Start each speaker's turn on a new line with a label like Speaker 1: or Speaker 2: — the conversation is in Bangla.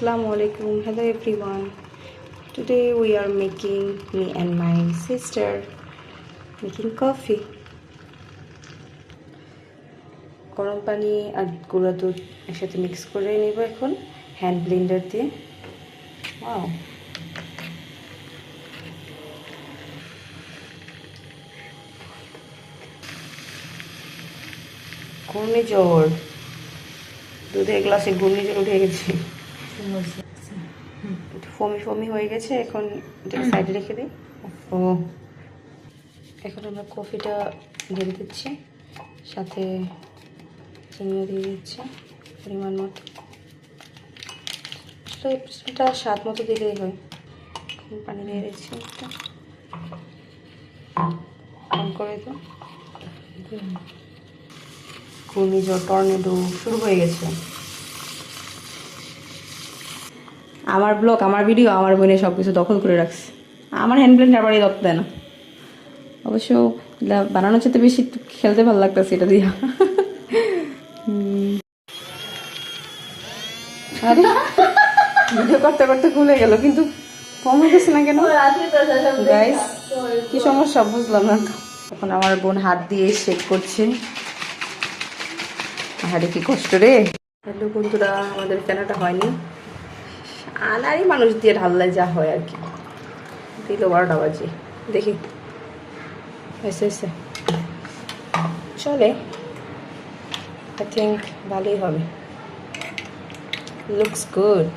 Speaker 1: Assalamualaikum. Hello everyone. Today we are making, me and my sister making coffee. গরম পানি আর গুঁড়া দুধ একসাথে মিক্স করে নিব এখন হ্যান্ড ব্লেন্ডার দিয়ে। ওয়াও, ঘূর্ণিঝড়, দুধের গ্লাসে ঘূর্ণিঝড় উঠে গেছে, ফমি ফমি হয়ে গেছে। এখন এটাকে সাইডে রেখে দিই। ও, এখন আমরা কফিটা ঢেলে দিচ্ছি, সাথে চিনিও দিয়ে দিচ্ছি পরিমাণ মতো। এটা স্বাদ মতো দিলেই হয়। পানি দিয়ে দিচ্ছি, একটা অন করে তো। ঘূর্ণিঝড়, টর্নেডো শুরু হয়ে গেছে। আমার ব্লগ, আমার ভিডিও, আমার বোনে সব কিছু দখল করে রাখছে। আমার হ্যান্ড ব্লেন্ডার আবার এই দেয় না। অবশ্য বানানোর চেয়ে বেশি খেলতে ভালো লাগতেছে এটা দিয়া। আরে ভিডিও করতে করতে ভুলে গেল, কিন্তু কম হইতেছে না কেন গাইস? কি সমস্যা বুঝলাম না তো। এখন আমার বোন হাত দিয়ে শেক করছে। আরে কি কষ্ট রে। হ্যালো বন্ধুরা, আমাদের কেনাটা হয়নি, আনারই মানুষ দিয়ে ঢাল্লাই যা হয় আর কি। দিল 12টা বাজে, দেখি এসে এসে চলে। আই থিঙ্ক ভালোই হবে, লুকস গুড।